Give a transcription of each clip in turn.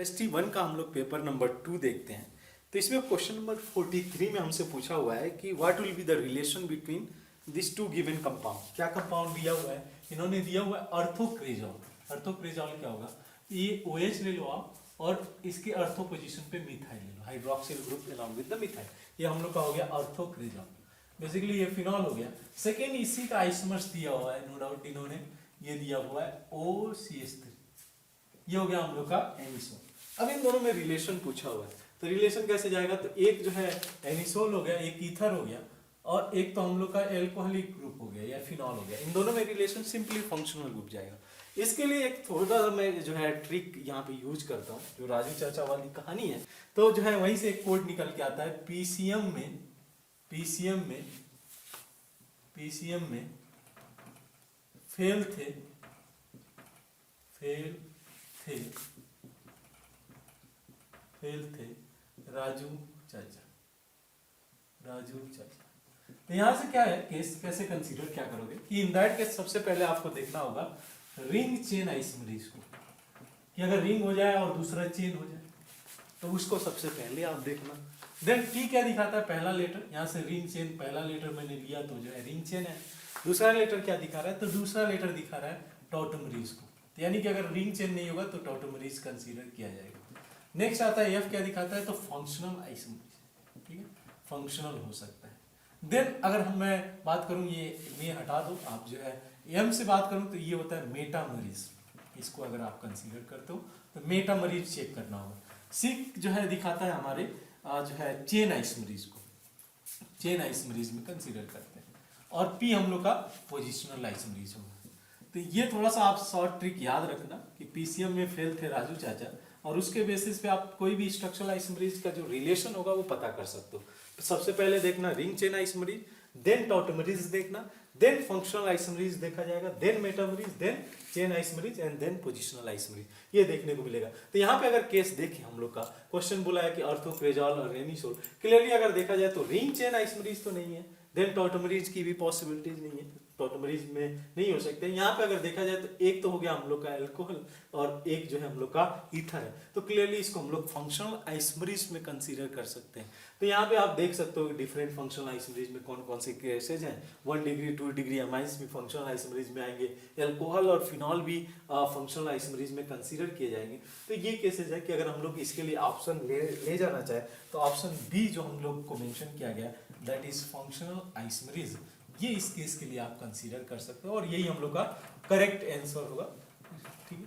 ST1 का हम लोग पेपर नंबर 2 देखते हैं। तो इसमें क्वेश्चन नंबर 43 में हमसे पूछा हुआ है कि what will be the relation between this two given compound. क्या कंपाउंड दिया हुआ है, इन्होंने दिया हुआ है अर्थोक्रेजॉल। अर्थोक्रेजॉल क्या होगा, ये OH ले लो आप और इसके अर्थो पोजीशन पे मिथाइल ले लो, hydroxyl group along with the methyl. ये हम लोग का हो गया अर्थोक्रेजॉल, बेसिकली ये फिनॉल हो गया। सेकेंड इसी का आइसोमर्स दिया हुआ है, नो डाउट इन्होंने ये दिया हुआ है OCH3, ये हो गया हम लोग का एनिसोल। अब इन दोनों में रिलेशन पूछा हुआ है, तो रिलेशन कैसे जाएगा, तो एक जो है एनिसोल हो गया, एक ईथर हो गया और एक तो हम लोग का एल्कोहलिक ग्रुप हो गया या फिनॉल हो गया। इन दोनों में रिलेशन सिंपली फंक्शनल ग्रुप जाएगा। इसके लिए एक थोड़ा सा मैं जो है ट्रिक यहाँ पे यूज करता हूँ, जो राजू चाचा वाली कहानी है, तो जो है वहीं से एक कोड निकल के आता है। पीसीएम में फेल थे राजू चाचा। तो यहां से क्या है, केस कैसे कंसीडर क्या करोगे कि इन दैट केस सबसे पहले आपको देखना होगा रिंग चेन आइसोमरेज को, कि अगर रिंग हो जाए और दूसरा चेन हो जाए तो उसको सबसे पहले आप देखना। देन टी क्या दिखाता है, पहला लेटर, यहाँ से रिंग चेन पहला लेटर मैंने लिया तो जो है रिंग चेन है। दूसरा लेटर क्या दिखा रहा है, तो दूसरा लेटर दिखा रहा है टॉटोमरेज को, तो यानी कि अगर रिंग चेन नहीं होगा तो टॉटोमरेज कंसीडर किया जाएगा। नेक्स्ट आता है एफ, क्या दिखाता है, तो फंक्शनल आइसोमरेज, ठीक है, फंक्शनल हो सकता है। देन अगर मैं बात करूं, ये हटा दो, आप जो है एम से बात करूं तो ये होता है मेटामरीज, इसको अगर आप कंसीडर करते हो तो मेटामरीज चेक करना होगा। सी जो है दिखाता है हमारे जो है चेन आइसोमरीज को, चेन आइसोमरीज में कंसीडर करते हैं। और पी हम लोग का पोजिशनल आइसोमरीज होगा। तो ये थोड़ा सा आप शॉर्ट ट्रिक याद रखना कि पीसीएम में फेल थे राजू चाचा, और उसके बेसिस पे आप कोई भी स्ट्रक्चरल आइसोमरीज का जो रिलेशन होगा वो पता कर सकते हो। तो सबसे पहले देखना ring chain isomerism, then tautomerism देखना, देन फंक्शनल आइसोमरीज देखा जाएगा, then metamerism, then chain isomerism and then positional isomerism, ये देखने को मिलेगा। तो यहाँ पे अगर केस देखें हम लोग का, क्वेश्चन बोला है कि अर्थोक्रेजॉल और एनिसोल, क्लियरली अगर देखा जाए तो रिंग चेन आइसोमरीज तो नहीं है, देन टॉटोमरीज की भी पॉसिबिलिटीज नहीं है, टॉटोमरीज में नहीं हो सकते। यहाँ पे अगर देखा जाए तो एक तो हो गया हम लोग का एल्कोहल और एक जो है हम लोग का ईथर है, तो क्लियरली इसको हम लोग फंक्शनल आइसोमरीज में कंसीडर कर सकते हैं। तो यहाँ पे आप देख सकते हो डिफरेंट फंक्शनल आइसोमरीज में कौन कौन से केसेज हैं। 1 डिग्री 2 डिग्री अमाइंस भी फंक्शनल आइसोमरीज में आएंगे, एल्कोहल और फिनॉल भी फंक्शनल आइसोमरीज में कंसीडर किए जाएंगे। तो ये केसेज है कि अगर हम लोग इसके लिए ऑप्शन ले जाना चाहे तो ऑप्शन बी जो हम लोग को मेंशन किया गया, दैट इज फंक्शनल आइसोमरीज, ये इस केस के लिए आप कंसीडर कर सकते हो और यही हम लोग का करेक्ट आंसर होगा। ठीक है,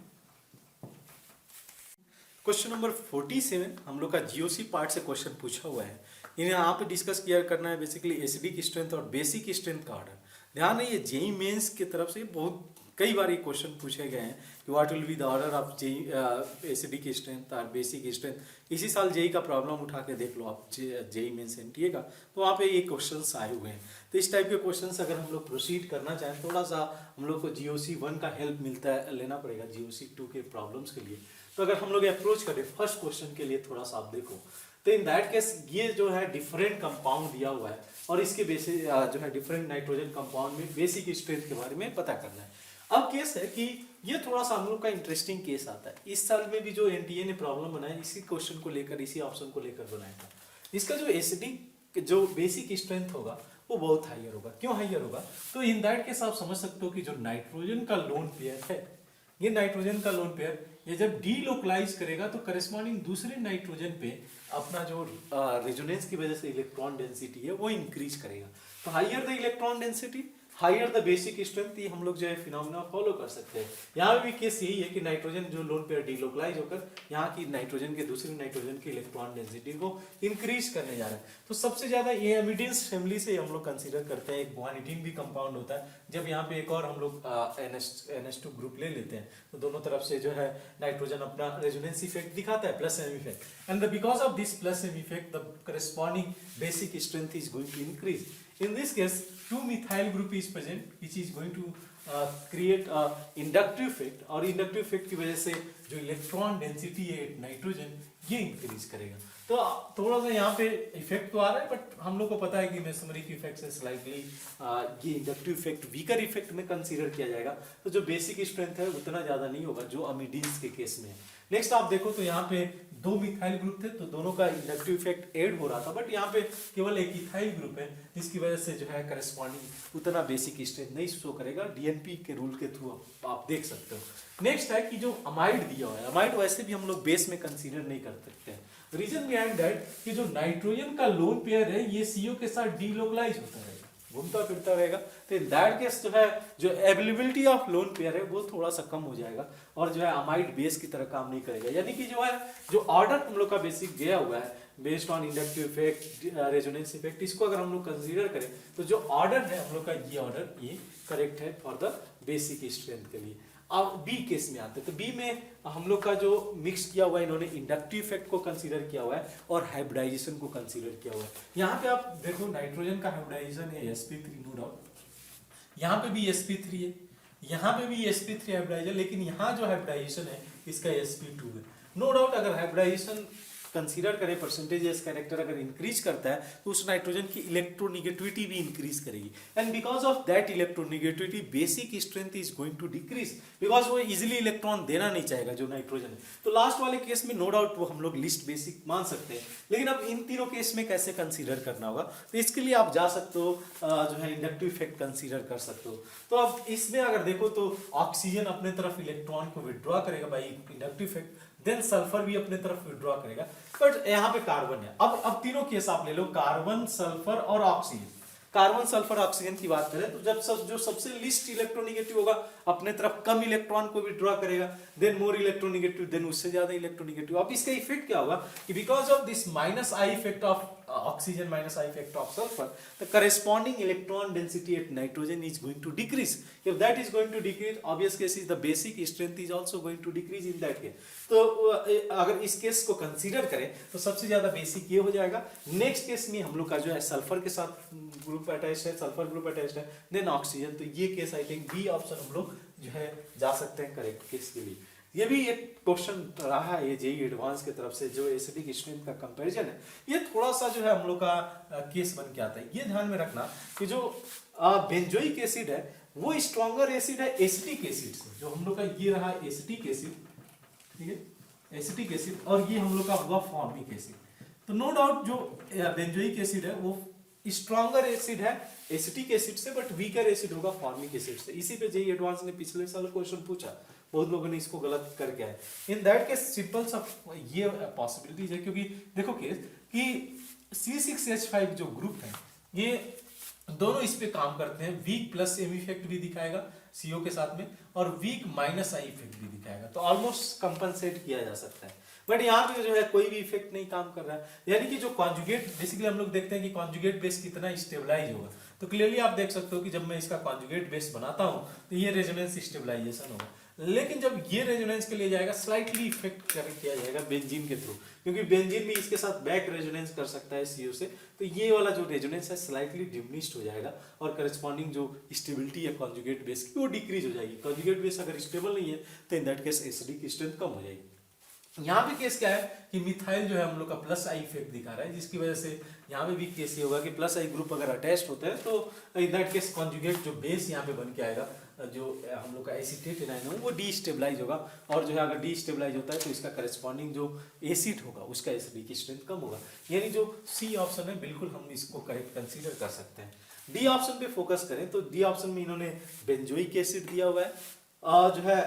क्वेश्चन नंबर 47 हम लोग का जीओसी पार्ट से क्वेश्चन पूछा हुआ है। इन्हें यहाँ पे डिस्कस किया करना है बेसिकली एसिडिक स्ट्रेंथ और बेसिक स्ट्रेंथ का ऑर्डर। ध्यान है, ये जेई मेंस की तरफ से बहुत कई बार ये क्वेश्चन पूछे गए हैं कि what will be the order of JEE acidic strength और बेसिक स्ट्रेंथ। इसी साल जेई का प्रॉब्लम उठा के देख लो आप, जेई मेंस एनटीए का, तो वहाँ पे ये क्वेश्चंस आए हुए हैं। तो इस टाइप के क्वेश्चंस अगर हम लोग प्रोसीड करना चाहें, थोड़ा सा हम लोग को जीओसी 1 का हेल्प मिलता है, लेना पड़ेगा जीओसी 2 के प्रॉब्लम्स के लिए। तो अगर हम लोग अप्रोच करें फर्स्ट क्वेश्चन के लिए, थोड़ा सा आप देखो, तो इन दैट केस ये जो है डिफरेंट कंपाउंड दिया हुआ है और इसके बेसिस जो है डिफरेंट नाइट्रोजन कंपाउंड में बेसिक स्ट्रेंथ के बारे में पता करना है। अब केस है कि ये थोड़ा सा हम लोग का इंटरेस्टिंग केस आता है। इस साल में भी जो एनटीए ने प्रॉब्लम बनाया इसी क्वेश्चन को लेकर, इसी ऑप्शन को लेकर बनाया था। इसका जो एसिडिक जो बेसिक स्ट्रेंथ होगा वो बहुत हाइयर होगा। क्यों हाइयर होगा, तो इन दैट केस आप समझ सकते हो कि जो नाइट्रोजन का लोन पेयर है, ये नाइट्रोजन का लोन पेयर ये जब डीलोकलाइज करेगा तो करस्पॉन्डिंग दूसरे नाइट्रोजन पे अपना जो रेजोनेंस की वजह से इलेक्ट्रॉन डेंसिटी है वो इंक्रीज करेगा। तो higher the electron density higher the basic strength, ये हम लोग जो है फिनोमेना फॉलो कर सकते हैं। यहाँ भी केस यही है कि नाइट्रोजन जो लोन पेयर डीलोकलाइज होकर यहाँ की नाइट्रोजन के दूसरे नाइट्रोजन की इलेक्ट्रॉन डेंसिटी को इंक्रीज करने जा रहा है। तो सबसे ज्यादा ये एमिडेंस फैमिली से हम लोग कंसीडर करते हैं। एक गुआनिटीन भी कंपाउंड होता है। जब यहाँ पे एक और हम लोग NH2 ग्रुप ले लेते हैं तो दोनों तरफ से जो है नाइट्रोजन अपना रेजोनेंस इफेक्ट दिखाता है, plus M effect, and because of this plus M effect the corresponding basic strength is going to increase. In this case, 2-methyl group is present, which is going to create a inductive effect, और inductive effect की वजह से जो electron density है nitrogen ये increase करेगा। तो थोड़ा सा यहाँ पे इफेक्ट तो आ रहा है, बट हम लोग को पता है कि मेसोमेरिक इफेक्ट से स्लाइटली ये इंडक्टिव इफेक्ट वीकर इफेक्ट में कंसीडर किया जाएगा। तो जो बेसिक स्ट्रेंथ है उतना ज्यादा नहीं होगा जो अमीडीन्स के केस में है। नेक्स्ट आप देखो तो यहाँ पे दो मिथाइल ग्रुप थे तो दोनों का इंडक्टिव इफेक्ट ऐड हो रहा था, बट यहाँ पे केवल एक इथाइल ग्रुप है जिसकी वजह से जो है करस्पॉन्डिंग उतना बेसिक स्ट्रेंथ नहीं शो करेगा। डीएनपी के रूल के थ्रू आप देख सकते हो। नेक्स्ट है कि जो अमाइड दिया हुआ है, अमाइड वैसे भी हम लोग बेस में कंसीडर नहीं कर सकते हैं। रीजन बिहाइंड दैट कि जो नाइट्रोजन का लोन पेयर है ये सीओ के साथ डीलोकलाइज होता रहेगा, घूमता फिरता रहेगा, तो इन दैट केस जो है जो अवेलेबिलिटी ऑफ लोन पेयर है वो थोड़ा सा कम हो जाएगा और जो है अमाइड बेस की तरह काम नहीं करेगा। यानी कि जो है जो ऑर्डर हम लोग का बेसिक गया हुआ है based on inductive effect, resonance effect, इसको अगर हम लोग कंसीडर करें तो जो ऑर्डर है हम लोग का ये ऑर्डर ये करेक्ट है फॉर द बेसिक स्ट्रेंथ के लिए। अब बी केस में आते हैं तो बी में हम लोग का जो मिक्स किया हुआ है इन्होंने इंडक्टिव इफेक्ट को कंसीडर किया हुआ है और हाइब्रिडाइजेशन को कंसीडर किया हुआ है। यहाँ पे आप देखो नाइट्रोजन का हाइब्रिडाइजेशन है sp3 नो डाउट, यहाँ पे भी sp3 है, यहाँ पे भी sp3 हाइब्रिडाइजेशन, लेकिन यहाँ जो हाइब्रिडाइजेशन है इसका sp2 है। नो डाउट अगर हाइब्रिडाइजेशन कंसीडर करें परसेंटेज एस कैरेक्टर अगर इंक्रीज करता है तो उस नाइट्रोजन की इलेक्ट्रोनिगेटिविटी भी इंक्रीज करेगी and because of that electronegativity basic strength is going to decrease because वो इजीली इलेक्ट्रॉन देना नहीं चाहेगा जो नाइट्रोजन है। तो लास्ट वाले केस में नो डाउट वो हम लोग लिस्ट बेसिक मान सकते हैं, लेकिन अब इन तीनों केस में कैसे कंसीडर करना होगा तो इसके लिए आप जा सकते हो जो है इंडक्टिव इफेक्ट कंसीडर कर सकते हो। तो अब इसमें अगर देखो तो ऑक्सीजन अपने तरफ इलेक्ट्रॉन को विड्रॉ करेगा by inductive effect, then sulphur भी अपने तरफ विड्रॉ करेगा, बट यहाँ पे कार्बन है। अब तीनों केस आप ले लो, कार्बन सल्फर और ऑक्सीजन। कार्बन सल्फर ऑक्सीजन की बात करें तो जब जो सबसे लिस्ट इलेक्ट्रोनिगेटिव होगा अपने तरफ कम इलेक्ट्रॉन को विड्रॉ करेगा, देन मोर इलेक्ट्रोनिगेटिव, देन उससे ज्यादा इलेक्ट्रोनिगेटिव। अब इसका इफेक्ट क्या होगा कि because of this minus I effect of oxygen minus I effect of sulfur, the corresponding electron density at nitrogen is going to decrease. If that is going to decrease, obvious case is the basic strength is also going to decrease in that case. तो अगर इस case को consider करें तो सबसे ज्यादा basic ये हो जाएगा। नेक्स्ट केस में हम लोग का जो है सल्फर के साथ ग्रुप अटैच्ड है, सल्फर ग्रुप अटैच्ड है, देन ऑक्सीजन। तो ये case I think B option हम लोग जो है जा सकते हैं करेक्ट केस के लिए। ये भी एक क्वेश्चन रहा है ये जेई एडवांस की तरफ से जो एसिडिक स्ट्रेंथ का कंपैरिजन है, ये थोड़ा सा जो है हम लोग का केस बन के आता है। ये ध्यान में रखना कि जो बेंजोइक एसिड है वो स्ट्रॉन्गर एसिड है एसिटिक एसिड से। जो हम लोग का ये रहा एसिटिक एसिड, ठीक है, एसिटिक एसिड, और ये हम लोग का हुआ फॉर्मिक एसिड। तो नो डाउट जो बेंजोइक एसिड है वो स्ट्रॉन्गर एसिड है एसिटिक एसिड से, बट वीकर एसिड होगा फॉर्मिक एसिड से। इसी पे जेई एडवांस ने पिछले साल क्वेश्चन पूछा, बहुत लोगों ने इसको गलत करके आए। इन दैट केस सिंपल सा ये पॉसिबिलिटीज है, क्योंकि देखो केस कि C6H5 जो ग्रुप है ये दोनों इस पे काम करते हैं। वीक प्लस एम इफेक्ट भी दिखाएगा CO के साथ में और वीक माइनस आई इफेक्ट भी दिखाएगा, तो ऑलमोस्ट कंपनसेट किया जा सकता है। बट यहाँ पे जो है कोई भी इफेक्ट नहीं काम कर रहा है, यानी कि जो कॉन्जुगेट बेसिकली हम लोग देखते हैं कि कॉन्जुगेट बेस कितना स्टेबलाइज होगा। तो क्लियरली आप देख सकते हो कि जब मैं इसका कॉन्जुगेट बेस बनाता हूँ तो ये रेजोनेंस स्टेबलाइजेशन होगा, लेकिन जब ये रेजोनेंस के लिए जाएगा स्लाइटली इफेक्ट किया जाएगा बेंजीन के थ्रू, क्योंकि बेंजीन भी इसके साथ बैक रेजोनेंस कर सकता है CO से। तो ये वाला जो रेजोनेंस है स्लाइटली डिमिनिश्ड हो जाएगा और करस्पॉन्डिंग जो स्टेबिलिटी है कॉन्जुगेट बेस की वो डिक्रीज हो जाएगी। कॉन्जुगेट बेस अगर स्टेबल नहीं है तो in that case acidic strength कम हो जाएगी। यहाँ पे केस क्या है कि मिथाइल जो है हम लोग का प्लस आई इफेक्ट दिखा रहा है, जिसकी वजह से यहाँ पे भी केस ये होगा कि प्लस आई ग्रुप अगर अटैच्ड होता है तो इन दैट केस कॉन्जुगेट जो बेस यहाँ पे बन के आएगा जो हम लोग का एसिटेट एनायन हो वो डीस्टेबलाइज होगा, और जो है अगर डीस्टेबलाइज होता है तो इसका करस्पॉन्डिंग जो एसिड होगा उसका एसिडिक स्ट्रेंथ कम होगा। यानी जो सी ऑप्शन है बिल्कुल हम इसको करेक्ट कंसीडर कर सकते हैं। डी ऑप्शन पे फोकस करें तो डी ऑप्शन में इन्होंने बेंजोइक एसिड दिया हुआ है, जो है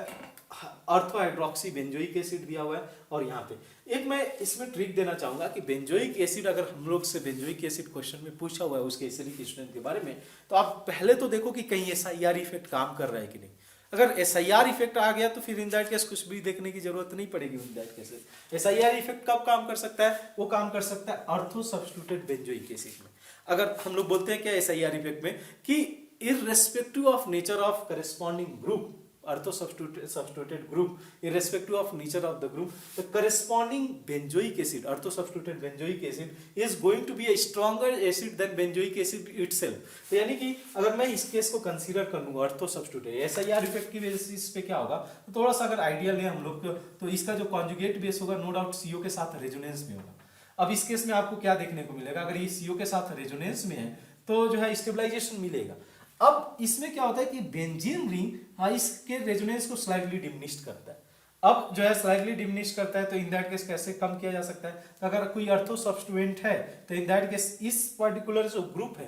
ऑर्थो हाइड्रोक्सी बेंजोइक एसिड दिया हुआ है। और यहाँ पे एक मैं इसमें ट्रिक देना चाहूंगा कि बेंजोइक एसिड अगर हम लोग से बेंजोइक एसिड क्वेश्चन में पूछा हुआ है उसके एसिडिक स्ट्रेंथ के बारे में, तो आप पहले तो देखो कि कहीं SIR इफेक्ट काम कर रहा है कि नहीं। अगर SIR इफेक्ट आ गया तो फिर इन दैट केस कुछ भी देखने की जरूरत नहीं पड़ेगी। इन दैट केस SIR इफेक्ट कब काम कर सकता है, वो काम कर सकता है ऑर्थो सब्स्टिट्यूटेड बेंजोइक एसिड में। अगर हम लोग बोलते हैं क्या SIR इफेक्ट में कि irrespective of nature of corresponding group, ortho substituted group irrespective of nature of the group, the corresponding benzoic acid, ortho substituted benzoic acid is going to be a stronger acid than benzoic acid itself। तो यानी कि अगर मैं इस case को consider कर लूंगा ortho substituted SIR effect की बेसिस पे क्या होगा, तो थोड़ा सा अगर आइडिया लें हम लोग तो इसका जो कॉन्जुगेट बेस होगा नो डाउट CO के साथ रेजोनेंस में होगा। अब इस केस में आपको क्या देखने को मिलेगा, अगर ये CO के साथ रेजोनेंस में है तो जो है स्टेबलाइजेशन मिलेगा। अब इसमें क्या होता है कि बेंजीन रिंग इसके रेजोनेंस को स्लाइटली डिमिनिश्ड करता है। अब जो है स्लाइटली डिमिनिश करता है, तो इन दैट केस कैसे कम किया जा सकता है? तो अगर कोई अर्थो सब्स्टिट्यूएंट है तो इन दैट केस इस पर्टिकुलर जो ग्रुप है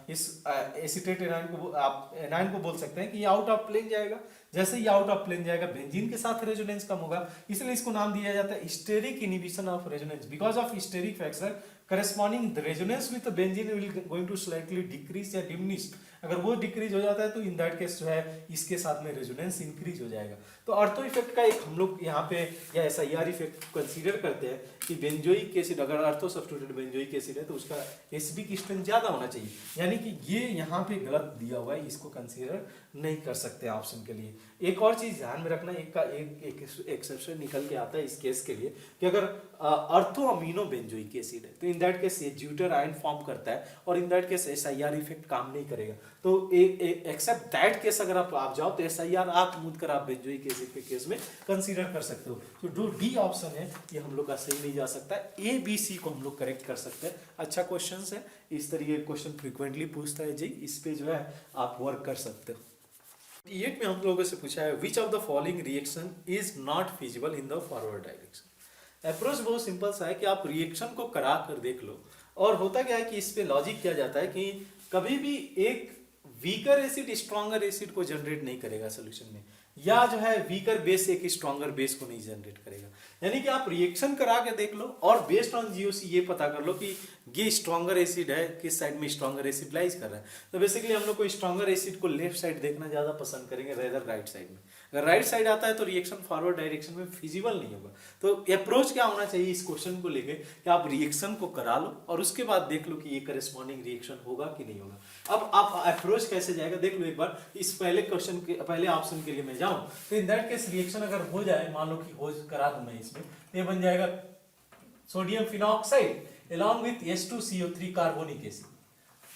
इस एसीटेट एनायन को आप एनायन को बोल सकते हैं कि ये आउट ऑफ प्लेन जाएगा। जैसे ही आउट ऑफ प्लेन जाएगा बेंजीन के साथ रेजोनेंस कम होगा, इसलिए इसको नाम दिया जाता है steric inhibition of resonance. Because of steric factor corresponding the resonance with the benzene will going to slightly decrease या diminish। अगर वो डिक्रीज हो जाता है तो इन दैट केस जो है इसके साथ में रेजोनेंस इंक्रीज हो जाएगा। तो अर्थो इफेक्ट का एक हम लोग यहाँ पे या SIR इफेक्ट कंसीडर करते हैं कि बेंजोइक एसिड, अगर अर्थो सब्स्टिट्यूटेड बेंजोइक एसिड है तो उसका एसिडिक स्ट्रेंथ ज्यादा होना चाहिए, यानी कि ये यहाँ पे गलत दिया हुआ है, इसको कंसीडर नहीं कर सकते ऑप्शन के लिए। एक और चीज ध्यान में रखना, एक एक्सेप्शन निकल के आता है इस केस के लिए कि अगर अर्थो अमीनो बेंजोइक एसिड है तो इन दैट केस ये ज्यूटर आयन फॉर्म करता है और इन दैट केस SIR इफेक्ट काम नहीं करेगा। तो एक्सेप्ट दैट केस अगर आप जाओ तो SIR आंख मूंद कर आप बेंजोइक एसिड के केस में कंसीडर कर सकते हो। तो जो डी ऑप्शन है ये हम लोग का सही नहीं जा सकता है, ABC को हम लोग करेक्ट कर सकते हैं। अच्छा क्वेश्चन है, इस तरीके के क्वेश्चन फ्रीक्वेंटली पूछता है जी, इस पे जो है आप वर्क कर सकते हो। 8 में हम लोगों से पूछा है which of the following reaction is not feasible in the forward direction. Approach बहुत सिंपल सा है कि आप रिएक्शन को करा कर देख लो, और होता क्या है कि इस पे लॉजिक किया जाता है कि कभी भी एक वीकर एसिड स्ट्रॉन्गर एसिड को जनरेट नहीं करेगा सोल्यूशन में, या जो है वीकर बेस एक स्ट्रॉन्गर बेस को नहीं जनरेट करेगा। यानी कि आप रिएक्शन करा के देख लो और बेस्ड ऑन GOC ये पता कर लो कि ये स्ट्रॉन्गर एसिड है, किस साइड में स्ट्रॉन्गर एसिड लाइज कर रहा है। तो बेसिकली हम लोग को स्ट्रॉन्गर एसिड को लेफ्ट साइड देखना ज्यादा पसंद करेंगे रेदर राइट साइड में। अगर राइट साइड आता है तो रिएक्शन फॉरवर्ड डायरेक्शन में फिजिबल नहीं होगा। तो अप्रोच क्या होना चाहिए इस क्वेश्चन को लेके कि आप रिएक्शन को करा लो और उसके बाद देख लो कि ये करस्पॉन्डिंग रिएक्शन होगा कि नहीं होगा। अब आप अप्रोच कैसे जाएगा देख लो एक बार। इस पहले क्वेश्चन के पहले ऑप्शन के लिए मैं जाऊं तो इन दैट केस रिएक्शन अगर हो जाए, मान लो कि हो करा दूं मैं इसमें, तो ये बन जाएगा sodium phenoxide along with H2CO3 carbonic acid.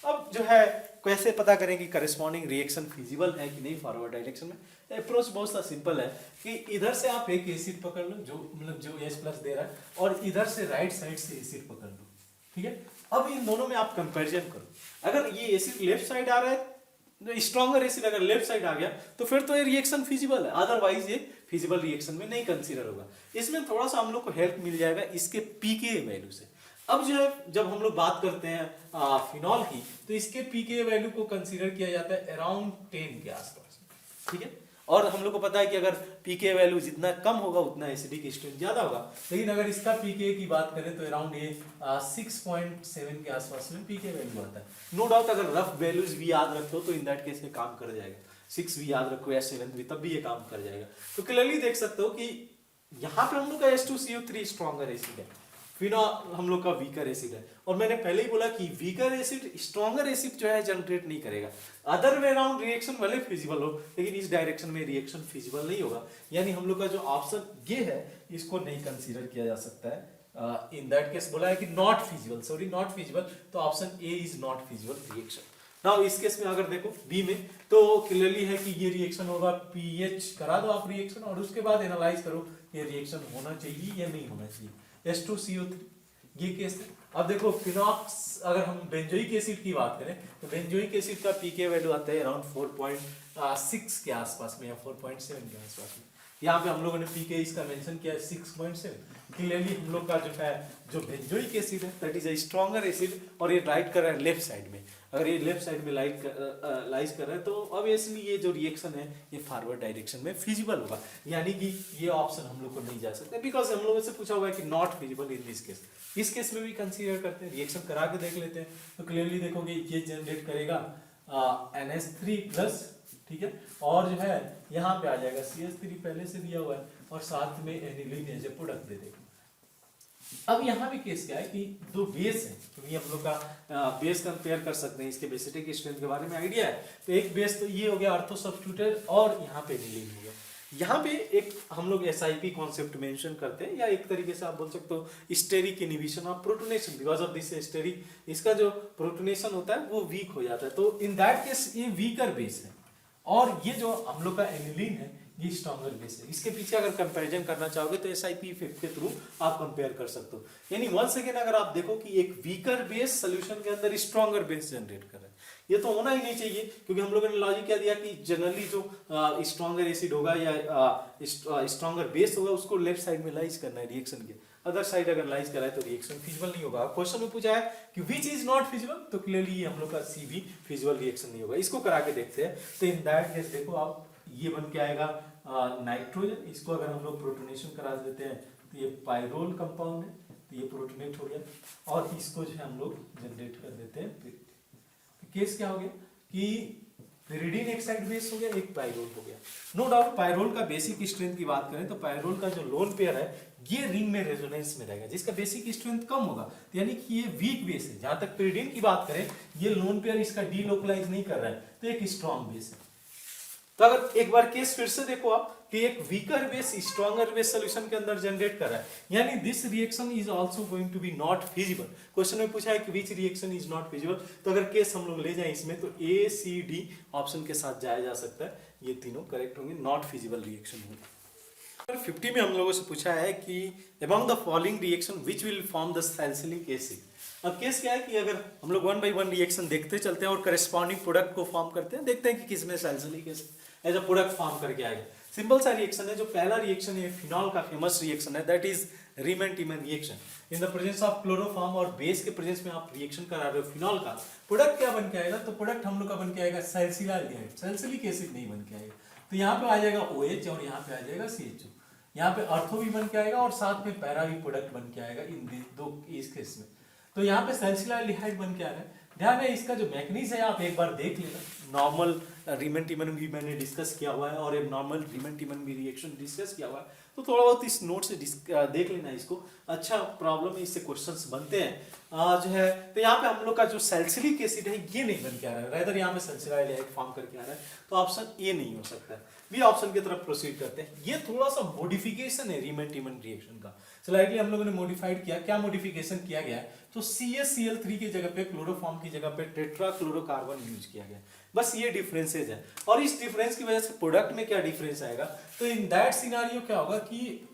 अब जो है कैसे पता करें कि करस्पॉन्डिंग रिएक्शन फिजिबल है कि नहीं फॉरवर्ड डायरेक्शन में? अप्रोच बहुत सा सिंपल है कि इधर से आप एक एसिड पकड़ लो जो मतलब जो H+ दे रहा है, और इधर से राइट साइड से एसिड पकड़ लो, ठीक है। अब इन दोनों में आप कंपैरिजन करो, अगर ये एसिड लेफ्ट साइड आ रहा है, स्ट्रॉन्गर एसिड अगर लेफ्ट साइड आ गया तो फिर तो ये रिएक्शन फिजिबल है, अदरवाइज ये फिजिबल रिएक्शन में नहीं कंसीडर होगा। इसमें थोड़ा सा हम लोग को हेल्प मिल जाएगा इसके pKa वैल्यू से। अब जो है जब हम लोग बात करते हैं फिनॉल की तो इसके pKa वैल्यू को कंसीडर किया जाता है अराउंड 10 के आसपास, ठीक है। और हम लोग को पता है कि अगर pKa वैल्यू जितना कम होगा उतना एसिडिक स्ट्रेंथ ज्यादा होगा, लेकिन अगर इसका pKa की बात करें तो अराउंड ये 6.7 के आसपास में pKa वैल्यू आता है। नो डाउट अगर रफ वैल्यूज भी याद रखो तो इन दैट केस में काम कर जाएगा, 6 भी याद रखो या 7 भी, तब भी ये काम कर जाएगा। तो क्लियरली देख सकते हो कि यहाँ पे हम लोग का H2CO3 स्ट्रॉन्गर एसिड है, फिनॉल हम लोग का वीकर एसिड है, और मैंने पहले ही बोला कि वीकर एसिड स्ट्रॉन्गर एसिड जो है जनरेट नहीं करेगा। अदर वे अराउंड रिएक्शन भले फिजिबल हो लेकिन इस डायरेक्शन में रिएक्शन फिजिबल नहीं होगा, यानी हम लोग का जो ऑप्शन ये है इसको नहीं कंसीडर किया जा सकता है। इन दैट केस बोला है कि not feasible, sorry not feasible, तो option A is not feasible reaction. Now इस केस में अगर देखो बी में तो क्लियरली है कि ये रिएक्शन होगा, पीएच करा दो आप रिएक्शन और उसके बाद एनालाइज करो ये रिएक्शन होना चाहिए या नहीं होना चाहिए। H2CO3 ये केस है। अब देखो फिनॉक्स, अगर हम बेंजोइक एसिड की बात करें तो बेंजोइक एसिड का pKa वैल्यू आता है अराउंड 4.6 के आसपास में या 4.7 के आसपास में। यहाँ पे हम लोगों ने pKa इसका मेंशन किया है 6.7। क्लियरली हम लोग का जो है जो बेंजोइक एसिड है that is a stronger acid, और ये राइट कर रहा है लेफ्ट साइड में। अगर ये लेफ्ट साइड में लाइज कर रहा है तो ऑब्वियसली ये जो रिएक्शन है ये फॉरवर्ड डायरेक्शन में फिजिबल होगा, यानी कि ये ऑप्शन हम लोग को नहीं जा सकता, बिकॉज हम लोगों से पूछा हुआ है कि not feasible in this case. इस केस में भी कंसीडर करते हैं, रिएक्शन करा के देख लेते हैं। तो क्लियरली देखोगे ये जनरेट करेगा NH3+, ठीक है, और जो है यहाँ पे आ जाएगा CH3 पहले से दिया हुआ है, और साथ में एनिलीन एज ए प्रोडक्ट दे देगा। अब यहाँ भी केस क्या है कि दो बेस है, क्योंकि हम लोग का बेस कंपेयर कर सकते हैं, इसके बेसिटिक स्ट्रेंथ के बारे में आइडिया है। तो एक बेस तो ये हो गया अर्थो सब्स्टिट्यूटेड, और यहाँ पे एनिलीन हो गया। यहाँ पे एक हम लोग SIP कॉन्सेप्ट मेंशन करते हैं, या एक तरीके से आप बोल सकते हो steric inhibition of protonation. Because of this steric, इसका जो प्रोटोनेशन होता है वो वीक हो जाता है, तो इन दैट केस ये वीकर बेस है, और ये जो हम लोग का एनिलीन है ये स्ट्रॉन्गर बेस है। इसके पीछे अगर कंपैरिजन करना चाहोगे तो SIP इफेक्ट के थ्रू आप कंपेयर कर सकते हो। यानी वंस अगेन अगर आप देखो कि एक वीकर बेस सोल्यूशन के अंदर स्ट्रॉन्गर बेस जनरेट कर रहा है, ये तो होना ही नहीं चाहिए, क्योंकि हम लोगों ने लॉजिक क्या दिया कि जनरली जो स्ट्रॉन्गर एसिड होगा या स्ट्रॉन्गर बेस होगा उसको लेफ्ट साइड में लाइज करना है रिएक्शन के, अदर साइड अगर लाइज कराए तो रिएक्शन फिजिबल नहीं होगा। क्वेश्चन में पूछा है कि विच इज नॉट फिजिबल, तो क्लियरली हम लोग का सी भी फिजिबल रिएक्शन नहीं होगा। इसको करा के देखते हैं। तो इन दैट केस देखो आप, ये बन के आएगा नाइट्रोजन, इसको अगर हम लोग प्रोटोनेशन करा देते हैं तो ये पाइरोल कंपाउंड है, तो ये प्रोटोनेट हो गया, और इसको जो है हम लोग जनरेट कर देते हैं। तो केस क्या हो गया कि pyridine एक साइड बेस हो गया, एक पाइरोल हो गया। नो डाउट पाइरोल का बेसिक स्ट्रेंथ की बात करें तो पाइरोल का जो लोन पेयर है ये रिंग में रेजोनेंस में रहेगा, जिसका बेसिक स्ट्रेंथ कम होगा, तो यानी कि ये वीक बेस है। जहां तक pyridine की बात करें, ये लोन पेयर इसका डीलोकलाइज नहीं कर रहा है, तो एक स्ट्रॉन्ग बेस है। तो अगर एक बार केस फिर से देखो आप कि एक weaker base stronger base solution के अंदर जनरेट कर रहा है, यानी this reaction is also going to be not feasible. Question में पूछा है कि which reaction is not feasible, तो अगर केस हम लोग ले जाएं इसमें तो ए सी डी ऑप्शन के साथ जाया जा सकता है, ये तीनों करेक्ट होंगे, नॉट फिजिबल रिएक्शन होंगे। 50 में हम लोगों से पूछा है कि among the following reaction which will form the salicylic acid. अब केस क्या है कि अगर हम लोग 1 by 1 रिएक्शन देखते चलते हैं और करस्पॉन्डिंग प्रोडक्ट को फॉर्म करते हैं, देखते हैं कि किसमें salicylic acid as a product form करके आएगा। सिंपल सा रिएक्शन है। जो पहला रिएक्शन है फिनॉल का फेमस रिएक्शन है, that is Reimer Tiemann reaction. In the presence of chloroform और बेस के प्रेजेंस में आप रिएक्शन करा रहे हो फिनॉल का, प्रोडक्ट क्या बन के आएगा, तो प्रोडक्ट हम लोग का बन के आएगा सैलिसिलाइड, सैलिसिलिक एसिड नहीं बन के आएगा। तो यहाँ पे आ जाएगा OH और यहाँ पे आ जाएगा CHO। यहाँ पे अर्थो भी बन के आएगा और साथ में पैरा भी प्रोडक्ट बन के आएगा इन दो इस केस में। तो यहाँ पे सैलिसिलाइड बन के आ रहा है। ध्यान है इसका जो मैकेनिज्म है आप एक बार देख लेना। नॉर्मल रीमन-टीमन भी मैंने डिस्कस किया हुआ है और एक नॉर्मल रीमन-टीमन भी रिएक्शन डिस्कस किया हुआ है, तो थोड़ा बहुत इस नोट से देख लेना इसको। अच्छा प्रॉब्लम है, इससे क्वेश्चंस बनते हैं जो है। तो यहाँ पे हम लोग का जो सैलिसिलिक एसिड है ये नहीं बन के आ रहा है, रादर यहाँ पे सैलिसिलाइड फॉर्म करके आ रहा है, तो ऑप्शन ए नहीं हो सकता है। बी ऑप्शन की तरफ प्रोसीड करते हैं। ये थोड़ा सा मॉडिफिकेशन है रीमन-टीमन रिएक्शन का, स्लाइटली हम लोगों ने मॉडिफाइड किया। क्या मॉडिफिकेशन किया गया है, तो CaCl3 की जगह पे क्लोरोफॉर्म की जगह पे टेट्राक्लोरोकार्बन यूज किया गया, बस ये डिफरेंसेज है। और इस डिफरेंस की वजह से प्रोडक्ट में क्या डिफरेंस आएगा, तो इन दैट सिनेरियो क्या होगा कि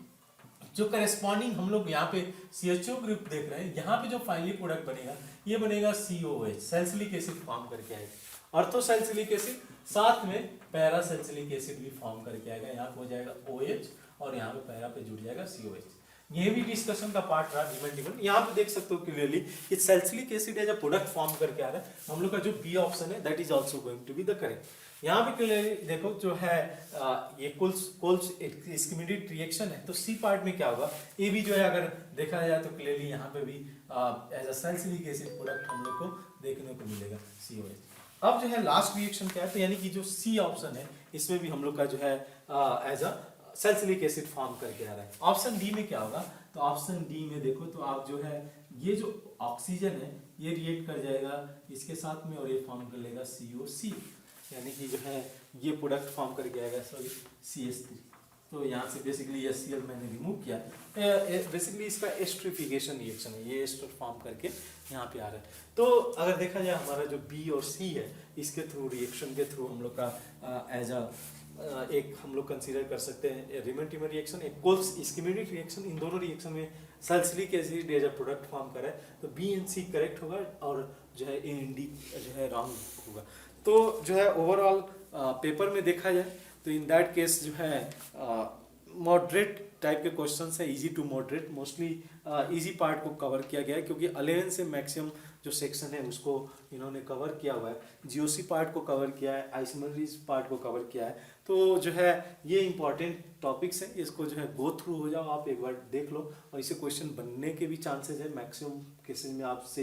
जो करेस्पॉन्डिंग हम लोग यहाँ पे CHO ग्रुप देख रहे हैं, यहाँ पे जो फाइनली प्रोडक्ट बनेगा ये बनेगा COH, सैलिसिलिक एसिड फॉर्म करके आएगा। अर्थोसैलिसिलिक एसिड साथ में पैरासैलिसिलिक एसिड भी फॉर्म करके आएगा। यहाँ पे हो जाएगा OH और यहाँ पे पैरा पे जुड़ जाएगा COH। ये भी डिस्कशन का पार्ट रहा रीमन-टीमन। यहाँ पे देख सकते हो क्लियरली कि salicylic acid as a product form करके आ रहा है। हम लोग का जो बी ऑप्शन है that is also going to be the correct. यहाँ पे क्लियरली देखो जो है ये कोल्स इस्किमेटिक रिएक्शन है, तो सी पार्ट में क्या होगा, ये भी जो है अगर देखा जाए तो क्लियरली यहाँ पे भी as a salicylic acid product हम लोग को देखने को मिलेगा COH। अब जो है लास्ट रिएक्शन क्या है, तो यानी कि जो सी ऑप्शन है इसमें भी हम लोग का जो है as a salicylic acid form करके आ रहा है। ऑप्शन डी में क्या होगा, तो ऑप्शन डी में देखो तो आप जो है ये जो ऑक्सीजन है ये रिएक्ट कर जाएगा इसके साथ में और ये फॉर्म कर लेगा COC, यानी कि जो है ये प्रोडक्ट फॉर्म करके आएगा सॉरी CH3। तो यहाँ से बेसिकली HCl मैंने रिमूव किया, बेसिकली इसका एस्टरिफिकेशन रिएक्शन है, ये एस्टर फॉर्म करके यहाँ पे आ रहा है। तो अगर देखा जाए हमारा जो बी और सी है इसके थ्रू रिएक्शन के थ्रू हम लोग का एज अ एक हम लोग कंसीडर कर सकते हैं रीमन-टीमन रिएक्शन, एक कोल्स इस्किमेटिक रिएक्शन। इन दोनों रिएक्शन में salicylic acid as a product form कर रहा है, तो बी एंड सी करेक्ट होगा और जो है ए एंड डी जो है रॉन्ग होगा। तो जो है ओवरऑल पेपर में देखा जाए तो इन दैट केस जो है मॉडरेट टाइप के क्वेश्चंस है, easy to moderate. Mostly easy part को कवर किया गया है क्योंकि 11 से मैक्सिमम जो सेक्शन है उसको इन्होंने कवर किया हुआ है। जीओसी पार्ट को कवर किया है, आइसोमरीज पार्ट को कवर किया है। तो जो है ये इंपॉर्टेंट टॉपिक्स हैं, इसको जो है गो थ्रू हो जाओ, आप एक बार देख लो और इसे क्वेश्चन बनने के भी चांसेस है मैक्सिमम केसेस में आपसे